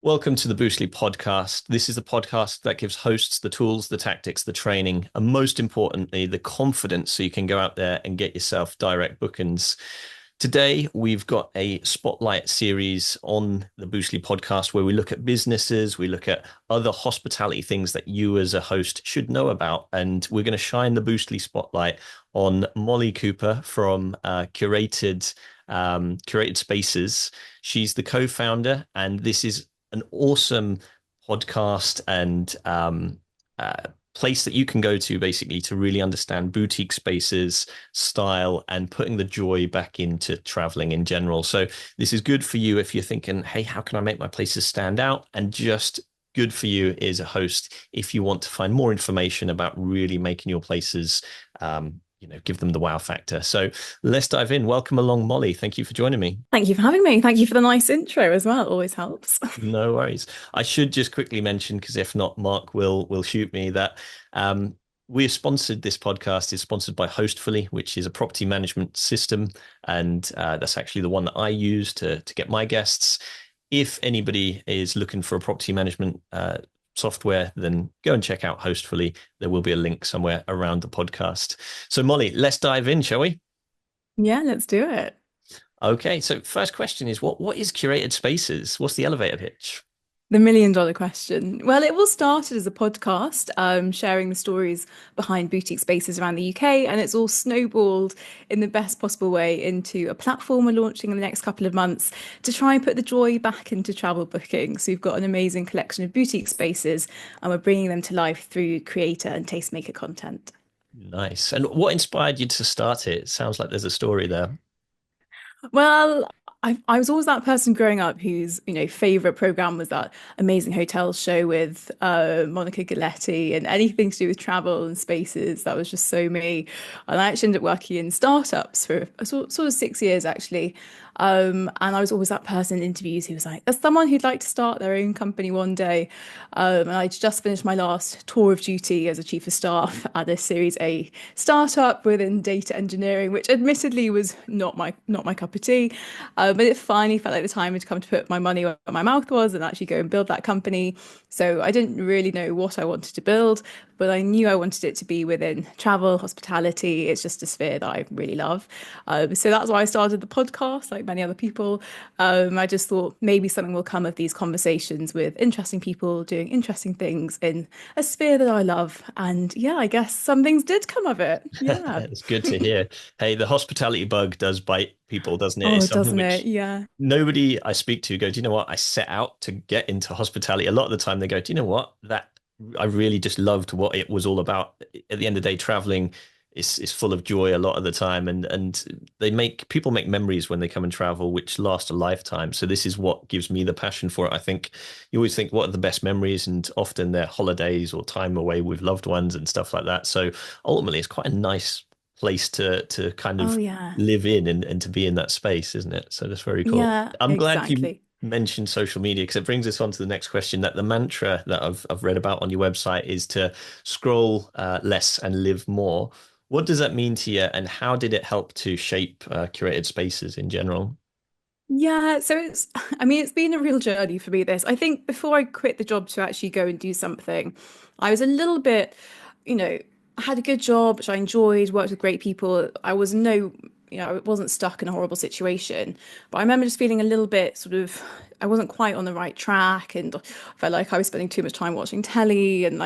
Welcome to the Boostly podcast. This is the podcast that gives hosts the tools, the tactics, the training, and most importantly, the confidence so you can go out there and get yourself direct bookings. Today, we've got a spotlight series on the Boostly podcast where we look at businesses, we look at other hospitality things that you as a host should know about. And we're going to shine the Boostly spotlight on Molly Cooper from Curated Spaces. She's the co-founder, and this is an awesome podcast and place that you can go to basically to really understand boutique spaces, style, and putting the joy back into traveling in general. So this is good for you if you're thinking, hey, how can I make my places stand out? And just good for you as a host if you want to find more information about really making your places give them the wow factor. So let's dive in. Welcome along, Molly. Thank you for joining me. Thank you for having me. Thank you for the nice intro as well. It always helps. No worries. I should just quickly mention, because if not, Mark will shoot me, that we're sponsored. This podcast is sponsored by Hostfully, which is a property management system, and that's actually the one that I use to get my guests. If anybody is looking for a property management software, then go and check out Hostfully. There will be a link somewhere around the podcast. So, Molly, let's dive in, shall we? Yeah, let's do it. Okay, so first question is what is curated spaces? What's the elevator pitch? The $1 million question. Well, it all started as a podcast, sharing the stories behind boutique spaces around the UK, and it's all snowballed in the best possible way into a platform we're launching in the next couple of months to try and put the joy back into travel booking. So we've got an amazing collection of boutique spaces, and we're bringing them to life through creator and tastemaker content. Nice. And what inspired you to start it? It sounds like there's a story there. Well, I was always that person growing up whose, favorite program was that amazing hotel show with Monica Galetti and anything to do with travel and spaces. That was just so me. And I actually ended up working in startups for sort of 6 years actually. And I was always that person in interviews who was like, as someone who'd like to start their own company one day. And I just finished my last tour of duty as a chief of staff at a Series A startup within data engineering, which admittedly was not my cup of tea. But it finally felt like the time had come to put my money where my mouth was and actually go and build that company. So I didn't really know what I wanted to build, but I knew I wanted it to be within travel, hospitality. It's just a sphere that I really love. So that's why I started the podcast, like many other people. I just thought maybe something will come of these conversations with interesting people doing interesting things in a sphere that I love. And yeah, I guess some things did come of it. Yeah. It's good to hear. Hey, the hospitality bug does bite people, doesn't it? It's Oh, something doesn't it? which Yeah. nobody I speak to go, do you know what? I set out to get into hospitality. A lot of the time they go, do you know what? That I really just loved what it was all about. At the end of the day, traveling is full of joy a lot of the time, and they make people make memories when they come and travel, which last a lifetime. So this is what gives me the passion for it. I think you always think, what are the best memories? And often they're holidays or time away with loved ones and stuff like that. So ultimately, it's quite a nice place to kind Oh, of yeah. live in and to be in that space, isn't it? So that's very cool. Yeah, I'm glad you exactly. mentioned social media because it brings us on to the next question. That the mantra that I've read about on your website is to scroll less and live more. What does that mean to you, and how did it help to shape curated spaces in general? Yeah, so it's been a real journey for me, this. I think before I quit the job to actually go and do something, I was a little bit, you know, I had a good job, which I enjoyed, worked with great people. I wasn't stuck in a horrible situation. But I remember just feeling a little bit sort of, I wasn't quite on the right track, and I felt like I was spending too much time watching telly and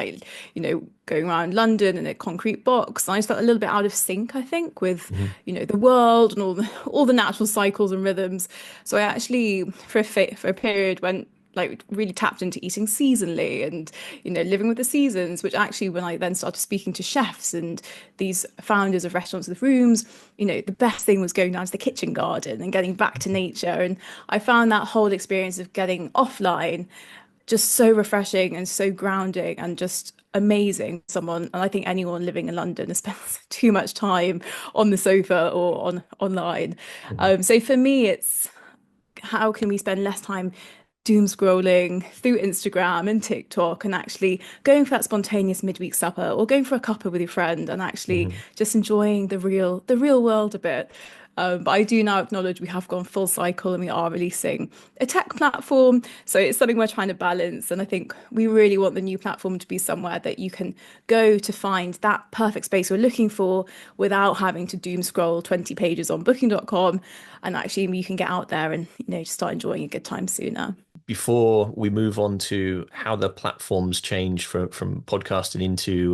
going around London in a concrete box. And I just felt a little bit out of sync, I think, with, Mhm. the world and all the natural cycles and rhythms. So I actually, for a period, went like really tapped into eating seasonally and living with the seasons, which actually, when I then started speaking to chefs and these founders of restaurants with rooms, the best thing was going down to the kitchen garden and getting back to nature. And I found that whole experience of getting offline just so refreshing and so grounding and just amazing. Someone, and I think anyone living in London has spent too much time on the sofa or online. Mhm. So for me, it's how can we spend less time doom scrolling through Instagram and TikTok and actually going for that spontaneous midweek supper or going for a cuppa with your friend and actually Mhm. just enjoying the real world a bit. But I do now acknowledge we have gone full cycle and we are releasing a tech platform. So it's something we're trying to balance. And I think we really want the new platform to be somewhere that you can go to find that perfect space we're looking for without having to doom scroll 20 pages on booking.com. And actually, you can get out there and, start enjoying a good time sooner. Before we move on to how the platforms change from podcasting into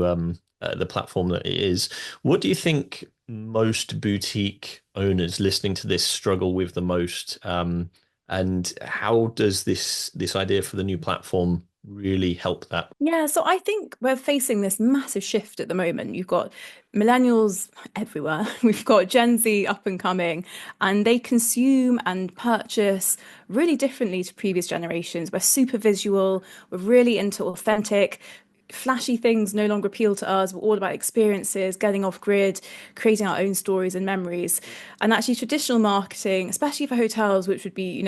the platform that it is, what do you think most boutique owners listening to this struggle with the most? And how does this idea for the new platform really help that? Yeah, so I think we're facing this massive shift at the moment. You've got millennials everywhere. We've got Gen Z up and coming, and they consume and purchase really differently to previous generations. We're super visual, we're really into authentic. Flashy things no longer appeal to us. We're all about experiences, getting off grid, creating our own stories and memories. And actually, traditional marketing, especially for hotels, which would be,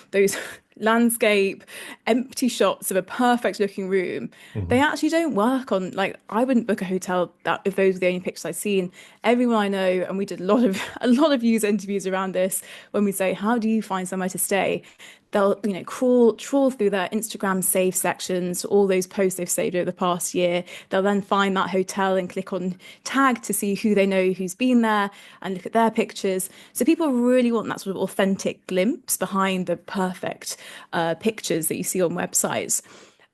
those landscape, empty shots of a perfect looking room, they Mhm. actually don't work on, like, I wouldn't book a hotel that if those were the only pictures I'd seen. Everyone I know, and we did a lot of user interviews around this, when we say, how do you find somewhere to stay? They'll, trawl through their Instagram save sections, all those posts they've saved over the past year. They'll then find that hotel and click on tag to see who they know who's been there and look at their pictures. So people really want that sort of authentic glimpse behind the perfect pictures that you see on websites.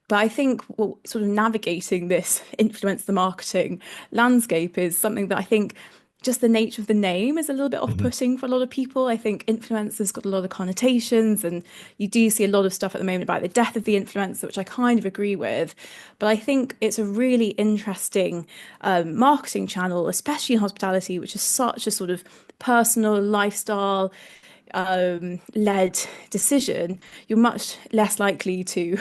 But I think sort of navigating this influencer marketing landscape is something that I think just the nature of the name is a little bit Mhm. off-putting for a lot of people. I think influencers got a lot of connotations, and you do see a lot of stuff at the moment about the death of the influencer, which I kind of agree with. But I think it's a really interesting marketing channel, especially in hospitality, which is such a sort of personal lifestyle led decision, you're much less likely to.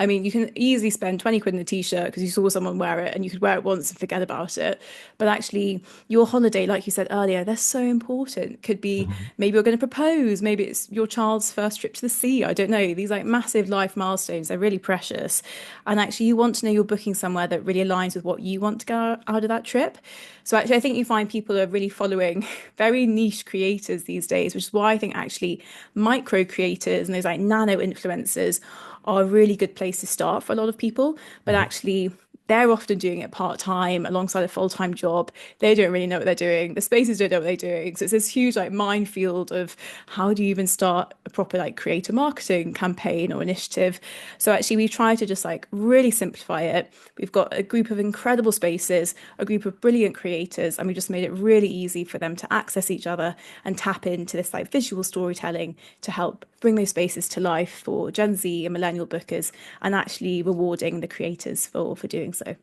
I mean, you can easily spend 20 quid in a t-shirt because you saw someone wear it and you could wear it once and forget about it. But actually, your holiday, like you said earlier, they're so important. Could be Mhm. maybe you're going to propose, maybe it's your child's first trip to the sea. I don't know. These like massive life milestones, they're really precious. And actually, you want to know you're booking somewhere that really aligns with what you want to get out of that trip. So actually, I think you find people are really following very niche creators these days, which is why I think actually micro creators and those like nano influencers are a really good place to start for a lot of people. But Mhm. actually, they're often doing it part time alongside a full time job. They don't really know what they're doing. The spaces don't know what they're doing. So it's this huge like minefield of how do you even start a proper like creator marketing campaign or initiative. So actually, we try to just like really simplify it. We've got a group of incredible spaces, a group of brilliant creators, and we just made it really easy for them to access each other and tap into this like visual storytelling to help bring those spaces to life for Gen Z and millennial bookers, and actually rewarding the creators for doing so.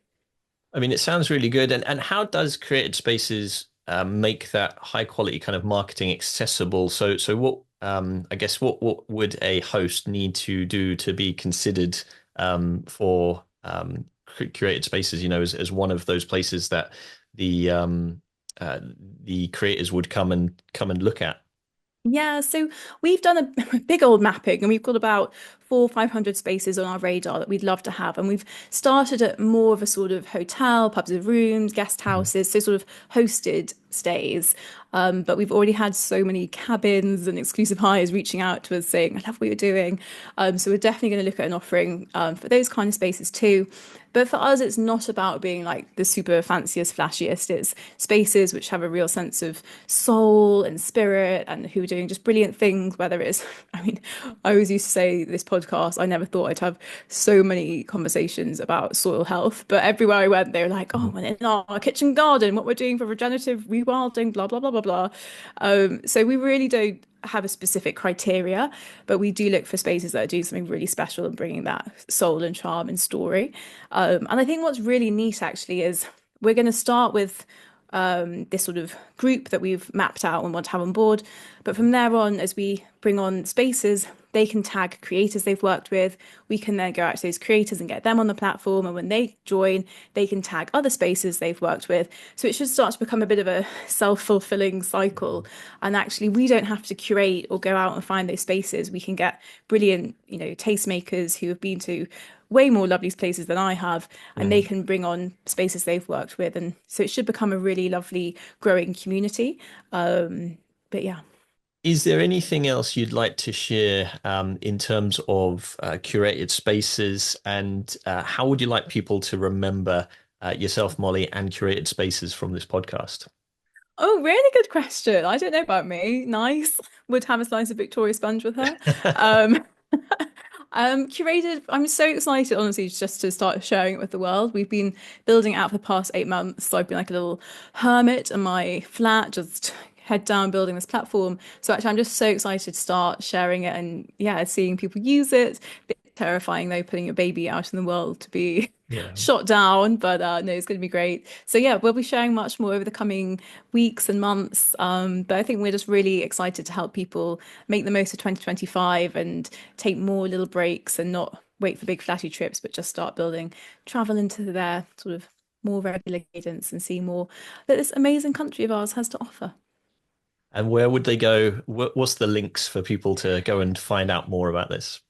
I mean, it sounds really good. And how does Created Spaces make that high quality kind of marketing accessible? So what I guess what would a host need to do to be considered for Curated Spaces, as one of those places that the the creators would come and look at? Yeah, so we've done a big old mapping and we've got about 500 spaces on our radar that we'd love to have. And we've started at more of a sort of hotel, pubs and rooms, guest Mhm. houses, so sort of hosted stays. But we've already had so many cabins and exclusive hires reaching out to us saying, I love what you're doing. So we're definitely going to look at an offering for those kind of spaces too. But for us, it's not about being like the super fanciest, flashiest. It's spaces which have a real sense of soul and spirit and who are doing just brilliant things, whether it's, I mean, I always used to say this podcast, I never thought I'd have so many conversations about soil health. But everywhere I went, they were like, oh, Mhm. and in our kitchen garden, what we're doing for regenerative rewilding, blah, blah, blah, blah, blah. So we really don't have a specific criteria, but we do look for spaces that are doing something really special and bringing that soul and charm and story. And I think what's really neat actually is we're going to start with this sort of group that we've mapped out and want to have on board. But from there on, as we bring on spaces, they can tag creators they've worked with. We can then go out to those creators and get them on the platform. And when they join, they can tag other spaces they've worked with. So it should start to become a bit of a self-fulfilling cycle. And actually, we don't have to curate or go out and find those spaces. We can get brilliant, tastemakers who have been to way more lovely places than I have, and they Mhm. can bring on spaces they've worked with. And so it should become a really lovely growing community. But yeah. Is there anything else you'd like to share in terms of curated spaces, and how would you like people to remember yourself, Molly, and curated spaces from this podcast? Oh, really good question. I don't know about me. Nice. Would have a slice of Victoria sponge with her. Um, curated. I'm so excited, honestly, just to start sharing it with the world. We've been building it out for the past 8 months. So I've been like a little hermit in my flat, just head down building this platform. So actually, I'm just so excited to start sharing it and yeah, seeing people use it. Bit terrifying though, putting a baby out in the world to be Yeah. shot down, but no, it's going to be great. So yeah, we'll be sharing much more over the coming weeks and months. But I think we're just really excited to help people make the most of 2025 and take more little breaks and not wait for big flashy trips, but just start building travel into their sort of more regular cadence and see more that this amazing country of ours has to offer. And where would they go? What's the links for people to go and find out more about this?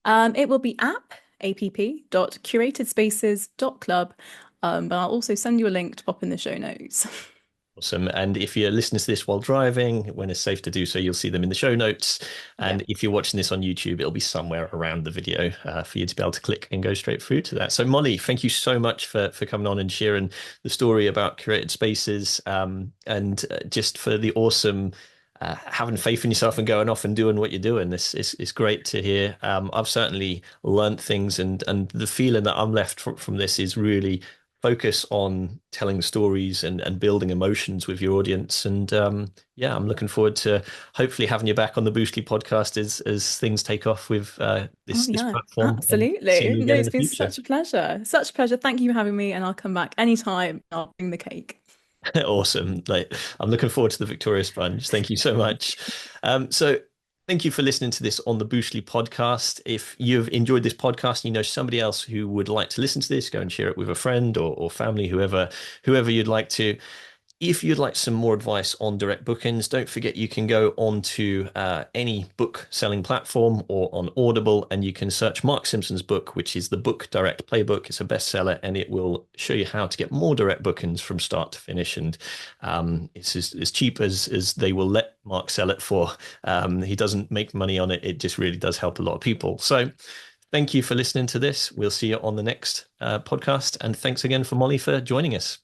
It will be app.curatedSpaces.club. But I'll also send you a link to pop in the show notes. Awesome. And if you're listening to this while driving, when it's safe to do so, you'll see them in the show notes. Yeah. And if you're watching this on YouTube, it'll be somewhere around the video for you to be able to click and go straight through to that. So, Molly, thank you so much for coming on and sharing the story about curated spaces, and just for the awesome having faith in yourself and going off and doing what you're doing. This is great to hear. I've certainly learned things, and the feeling that I'm left from this is really focus on telling stories and building emotions with your audience. And yeah, I'm looking forward to hopefully having you back on the Boostly podcast as things take off with Oh, this yeah, platform, and seeing absolutely. you No, again in it's the been future. such a pleasure. Such a pleasure. Thank you for having me, and I'll come back anytime. I'll bring the cake. Awesome. Like, I'm looking forward to the Victoria Sponge. Thank you so much. So thank you for listening to this on the Boostly podcast. If you've enjoyed this podcast and you know somebody else who would like to listen to this, go and share it with a friend or family, whoever you'd like to. If you'd like some more advice on direct bookings, don't forget you can go onto any book selling platform or on Audible, and you can search Mark Simpson's book, which is the Book Direct Playbook. It's a bestseller, and it will show you how to get more direct bookings from start to finish. And it's as cheap as they will let Mark sell it for. He doesn't make money on it. It just really does help a lot of people. So thank you for listening to this. We'll see you on the next podcast. And thanks again for Molly for joining us.